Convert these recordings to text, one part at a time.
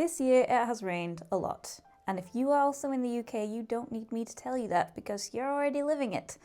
This year it has rained a lot. And if you are also in the UK, you don't need me to tell you that because you're already living it.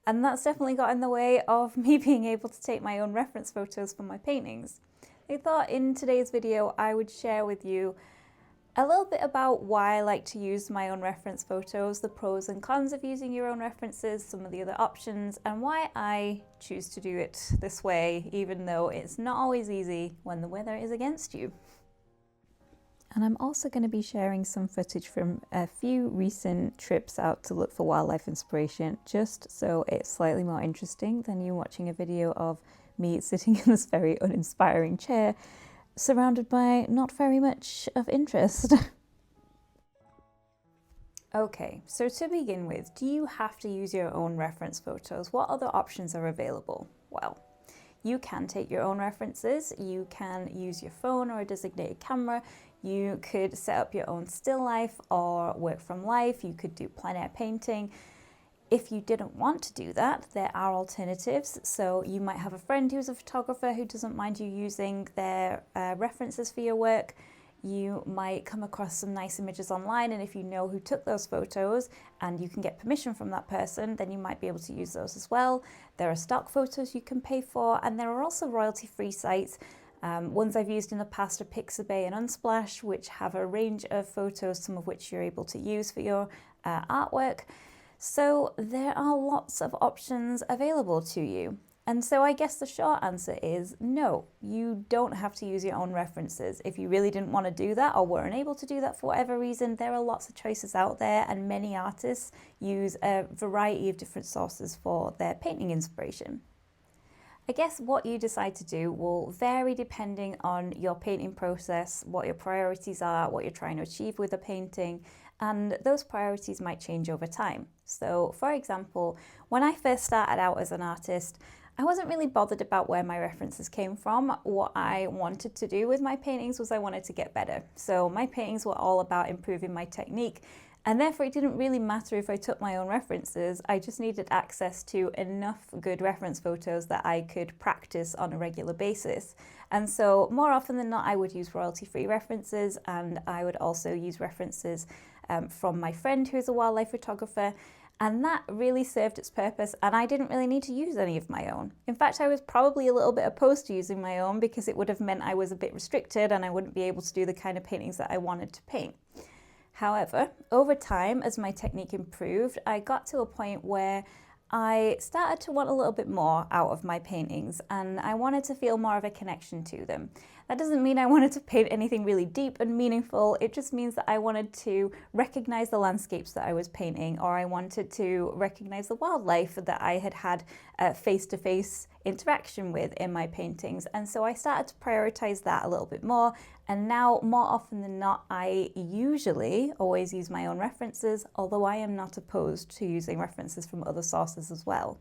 And that's definitely got in the way of me being able to take my own reference photos for my paintings. I thought in today's video I would share with you a little bit about why I like to use my own reference photos, the pros and cons of using your own references, some of the other options, and why I choose to do it this way, even though it's not always easy when the weather is against you. And I'm also going to be sharing some footage from a few recent trips out to look for wildlife inspiration, just so it's slightly more interesting than you watching a video of me sitting in this very uninspiring chair, surrounded by not very much of interest. Okay, so to begin with, do you have to use your own reference photos? What other options are available? Well, you can take your own references, you can use your phone or a designated camera, you could set up your own still life or work from life, you could do plein air painting. If you didn't want to do that, there are alternatives. So you might have a friend who's a photographer who doesn't mind you using their references for your work. You might come across some nice images online, and if you know who took those photos and you can get permission from that person, then you might be able to use those as well. There are stock photos you can pay for, and there are also royalty-free sites. Ones I've used in the past are Pixabay and Unsplash, which have a range of photos, some of which you're able to use for your artwork. So there are lots of options available to you. And so I guess the short answer is no, you don't have to use your own references. If you really didn't want to do that or weren't able to do that for whatever reason, there are lots of choices out there, and many artists use a variety of different sources for their painting inspiration. I guess what you decide to do will vary depending on your painting process, what your priorities are, what you're trying to achieve with a painting, and those priorities might change over time. So, for example, when I first started out as an artist, I wasn't really bothered about where my references came from. What I wanted to do with my paintings was I wanted to get better. So my paintings were all about improving my technique, and therefore it didn't really matter if I took my own references. I just needed access to enough good reference photos that I could practice on a regular basis. And so more often than not, I would use royalty-free references, and I would also use references from my friend who's a wildlife photographer. And that really served its purpose, and I didn't really need to use any of my own. In fact, I was probably a little bit opposed to using my own because it would have meant I was a bit restricted and I wouldn't be able to do the kind of paintings that I wanted to paint. However, over time, as my technique improved, I got to a point where I started to want a little bit more out of my paintings, and I wanted to feel more of a connection to them. That doesn't mean I wanted to paint anything really deep and meaningful. It just means that I wanted to recognize the landscapes that I was painting, or I wanted to recognize the wildlife that I had had face-to-face interaction with in my paintings. And so I started to prioritize that a little bit more. And now, more often than not, I usually always use my own references, although I am not opposed to using references from other sources as well.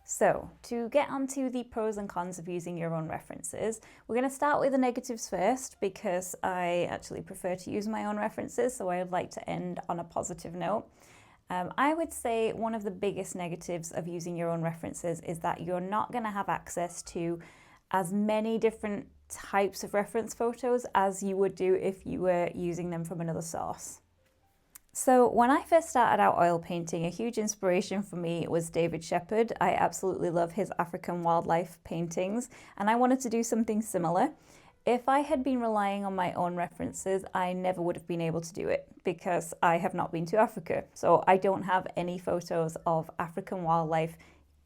So, to get onto the pros and cons of using your own references, we're going to start with the negatives first because I actually prefer to use my own references, so I would like to end on a positive note. I would say one of the biggest negatives of using your own references is that you're not going to have access to as many different types of reference photos as you would do if you were using them from another source. So when I first started out oil painting, a huge inspiration for me was David Shepherd. I absolutely love his African wildlife paintings, and I wanted to do something similar. If I had been relying on my own references, I never would have been able to do it because I have not been to Africa. So I don't have any photos of African wildlife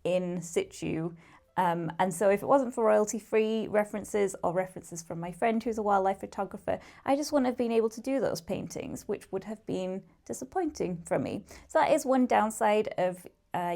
in situ. And so if it wasn't for royalty-free references or references from my friend who's a wildlife photographer, I just wouldn't have been able to do those paintings, which would have been disappointing for me. So that is one downside of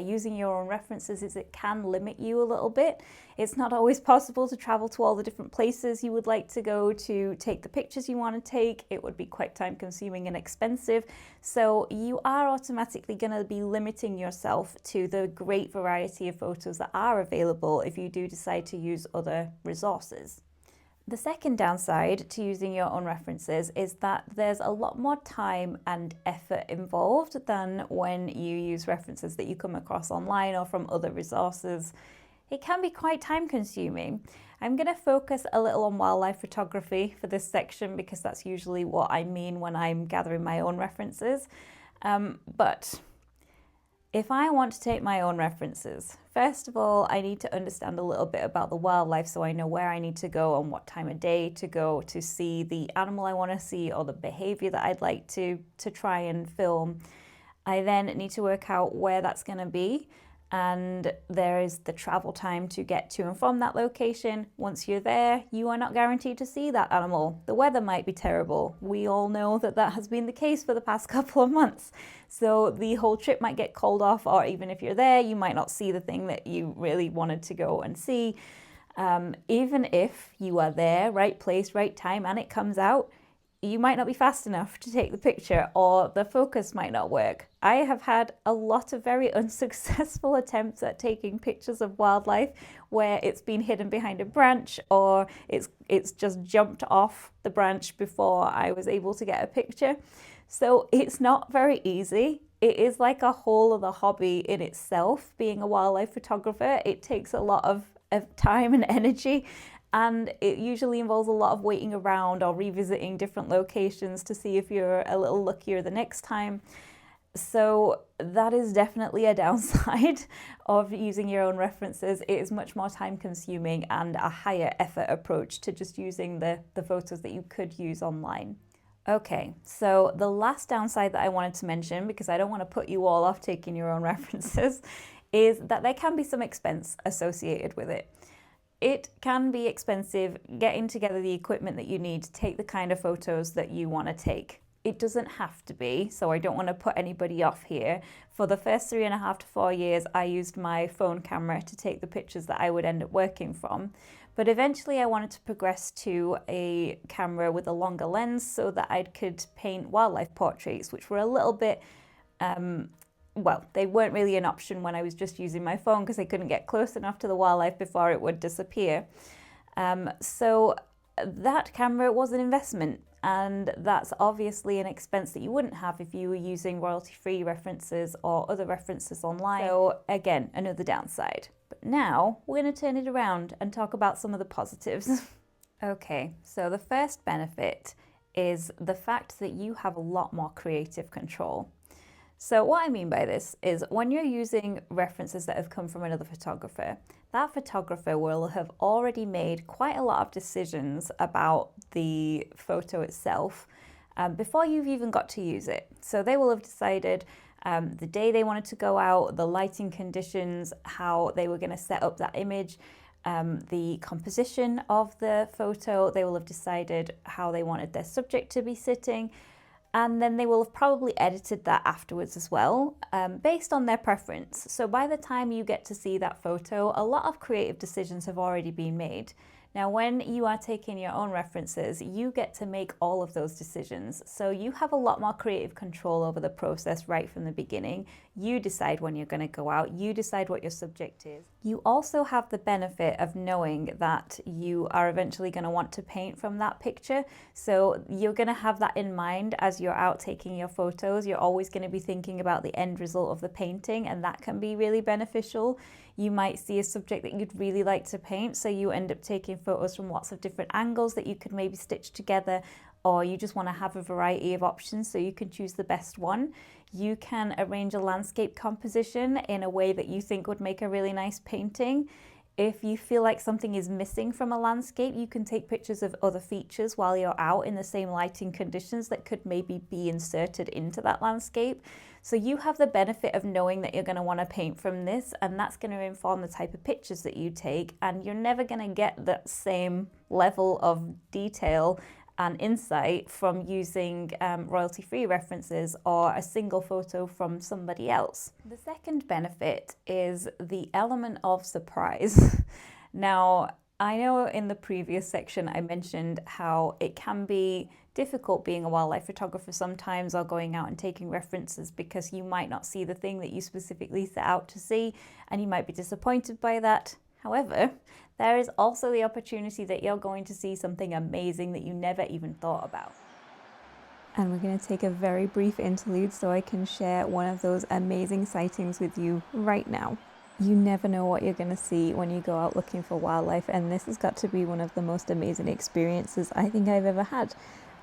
using your own references, is it can limit you a little bit. It's not always possible to travel to all the different places you would like to go to take the pictures you want to take. It would be quite time consuming and expensive. So you are automatically going to be limiting yourself to the great variety of photos that are available if you do decide to use other resources. The second downside to using your own references is that there's a lot more time and effort involved than when you use references that you come across online or from other resources. it can be quite time consuming. I'm going to focus a little on wildlife photography for this section because that's usually what I mean when I'm gathering my own references. But if I want to take my own references, first of all, I need to understand a little bit about the wildlife so I know where I need to go and what time of day to go to see the animal I want to see or the behavior that I'd like to try and film. I then need to work out where that's going to be, and there is the travel time to get to and from that location. Once you're there, you are not guaranteed to see that animal. The weather might be terrible. We all know that that has been the case for the past couple of months. So the whole trip might get called off, or even if you're there, you might not see the thing that you really wanted to go and see. Even if you are there, right place, right time, and it comes out, you might not be fast enough to take the picture, or the focus might not work. I have had a lot of very unsuccessful attempts at taking pictures of wildlife where it's been hidden behind a branch, or it's just jumped off the branch before I was able to get a picture. So it's not very easy. It is like a whole other hobby in itself, being a wildlife photographer. It takes a lot of time and energy. And it usually involves a lot of waiting around or revisiting different locations to see if you're a little luckier the next time. So that is definitely a downside of using your own references. It is much more time consuming and a higher effort approach to just using the photos that you could use online. Okay, so the last downside that I wanted to mention, because I don't want to put you all off taking your own references, is that there can be some expense associated with it. It can be expensive getting together the equipment that you need to take the kind of photos that you want to take. It doesn't have to be, so I don't want to put anybody off here. For the first 3.5 to 4 years, I used my phone camera to take the pictures that I would end up working from. But eventually I wanted to progress to a camera with a longer lens so that I could paint wildlife portraits, which were a little bit well, they weren't really an option when I was just using my phone because I couldn't get close enough to the wildlife before it would disappear. So that camera was an investment, and that's obviously an expense that you wouldn't have if you were using royalty-free references or other references online. So again, another downside. But now we're going to turn it around and talk about some of the positives. Okay, so the first benefit is the fact that you have a lot more creative control. So what I mean by this is when you're using references that have come from another photographer, that photographer will have already made quite a lot of decisions about the photo itself before you've even got to use it. So they will have decided the day they wanted to go out, the lighting conditions, how they were going to set up that image, the composition of the photo. They will have decided how they wanted their subject to be sitting. And then they will have probably edited that afterwards as well, based on their preference. So by the time you get to see that photo, a lot of creative decisions have already been made. Now, when you are taking your own references, you get to make all of those decisions. So you have a lot more creative control over the process right from the beginning. You decide when you're going to go out. You decide what your subject is. You also have the benefit of knowing that you are eventually going to want to paint from that picture. So you're going to have that in mind as you're out taking your photos. You're always going to be thinking about the end result of the painting, and that can be really beneficial. You might see a subject that you'd really like to paint, so you end up taking photos from lots of different angles that you could maybe stitch together, or you just want to have a variety of options so you can choose the best one. You can arrange a landscape composition in a way that you think would make a really nice painting. If you feel like something is missing from a landscape, you can take pictures of other features while you're out in the same lighting conditions that could maybe be inserted into that landscape. So you have the benefit of knowing that you're going to want to paint from this, and that's going to inform the type of pictures that you take, and you're never going to get that same level of detail and insight from using royalty-free references or a single photo from somebody else. The second benefit is the element of surprise. Now, I know in the previous section I mentioned how it can be difficult being a wildlife photographer sometimes, or going out and taking references, because you might not see the thing that you specifically set out to see, and you might be disappointed by that. However, there is also the opportunity that you're going to see something amazing that you never even thought about. And we're going to take a very brief interlude so I can share one of those amazing sightings with you right now. You never know what you're going to see when you go out looking for wildlife, and this has got to be one of the most amazing experiences I think I've ever had.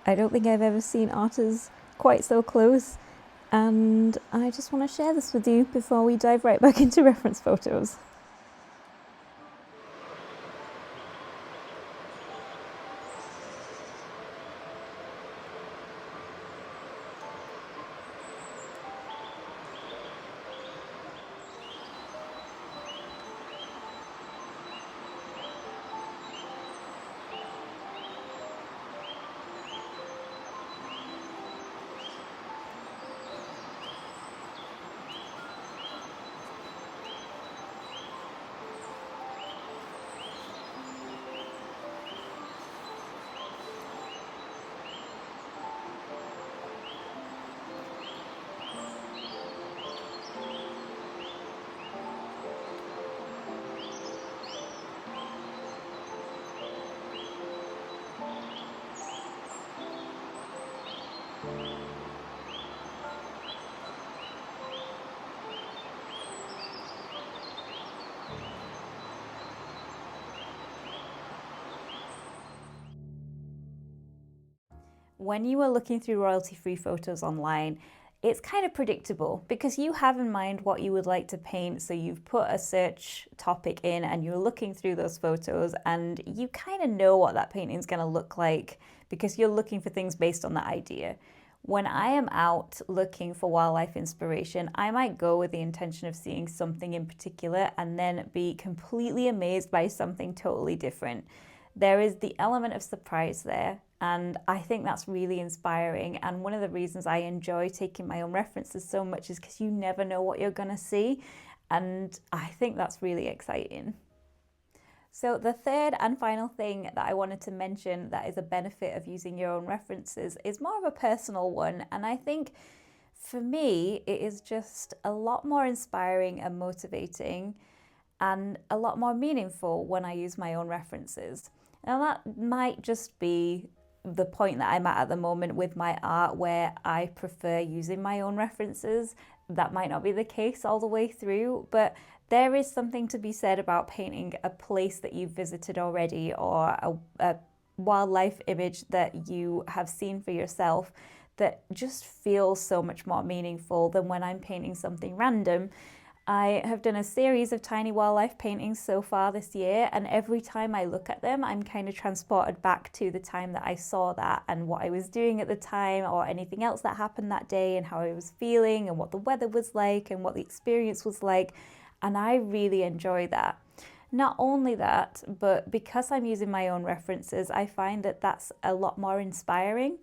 I don't think I've ever seen otters quite so close, and I just want to share this with you before we dive right back into reference photos. When you are looking through royalty-free photos online, it's kind of predictable because you have in mind what you would like to paint. So you've put a search topic in and you're looking through those photos and you kind of know what that painting is going to look like because you're looking for things based on that idea. When I am out looking for wildlife inspiration, I might go with the intention of seeing something in particular and then be completely amazed by something totally different. There is the element of surprise there, and I think that's really inspiring. And one of the reasons I enjoy taking my own references so much is because you never know what you're going to see, and I think that's really exciting. So the third and final thing that I wanted to mention that is a benefit of using your own references is more of a personal one, and I think for me it is just a lot more inspiring and motivating and a lot more meaningful when I use my own references. Now that might just be the point that I'm at the moment with my art, where I prefer using my own references. That might not be the case all the way through, but there is something to be said about painting a place that you've visited already or a wildlife image that you have seen for yourself that just feels so much more meaningful than when I'm painting something random. I have done a series of tiny wildlife paintings so far this year, and every time I look at them, I'm kind of transported back to the time that I saw that and what I was doing at the time or anything else that happened that day and how I was feeling and what the weather was like and what the experience was like. And I really enjoy that. Not only that, but because I'm using my own references, I find that that's a lot more inspiring.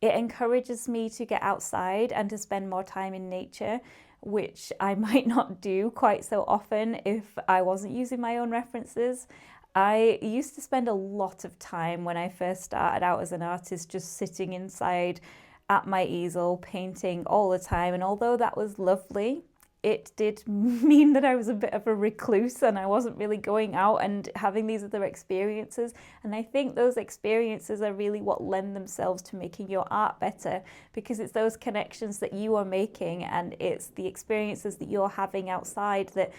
It encourages me to get outside and to spend more time in nature, which I might not do quite so often if I wasn't using my own references. I used to spend a lot of time when I first started out as an artist just sitting inside at my easel, painting all the time. And although that was lovely, it did mean that I was a bit of a recluse and I wasn't really going out and having these other experiences. And I think those experiences are really what lend themselves to making your art better, because it's those connections that you are making and it's the experiences that you're having outside that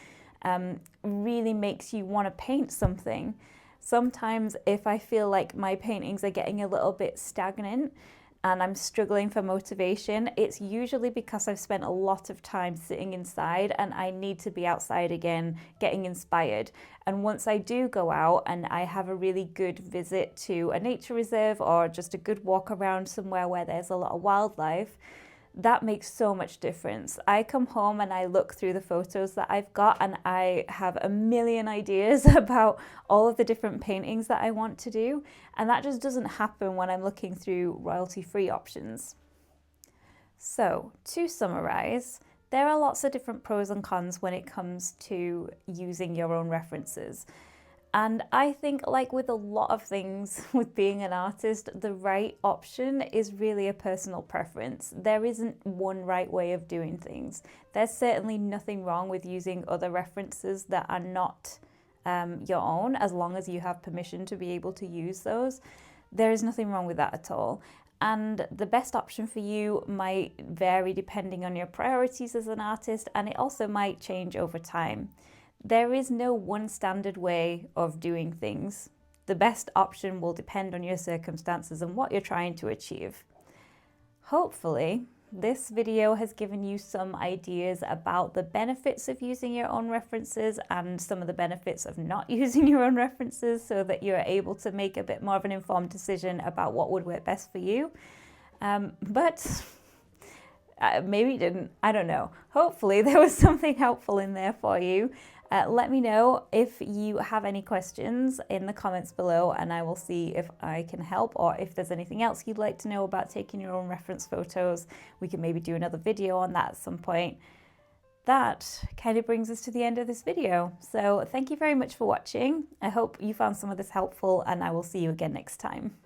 really makes you want to paint something. Sometimes if I feel like my paintings are getting a little bit stagnant and I'm struggling for motivation, it's usually because I've spent a lot of time sitting inside and I need to be outside again, getting inspired. And once I do go out and I have a really good visit to a nature reserve or just a good walk around somewhere where there's a lot of wildlife, that makes so much difference. I come home and I look through the photos that I've got and I have a million ideas about all of the different paintings that I want to do. And that just doesn't happen when I'm looking through royalty-free options. So to summarize, there are lots of different pros and cons when it comes to using your own references. And I think, like with a lot of things with being an artist, the right option is really a personal preference. There isn't one right way of doing things. There's certainly nothing wrong with using other references that are not your own, as long as you have permission to be able to use those. There is nothing wrong with that at all. And the best option for you might vary depending on your priorities as an artist, and it also might change over time. There is no one standard way of doing things. The best option will depend on your circumstances and what you're trying to achieve. Hopefully, this video has given you some ideas about the benefits of using your own references and some of the benefits of not using your own references, so that you're able to make a bit more of an informed decision about what would work best for you. But maybe it didn't, I don't know. Hopefully there was something helpful in there for you. Let me know if you have any questions in the comments below, and I will see if I can help, or if there's anything else you'd like to know about taking your own reference photos. We can maybe do another video on that at some point. That kind of brings us to the end of this video. So thank you very much for watching. I hope you found some of this helpful, and I will see you again next time.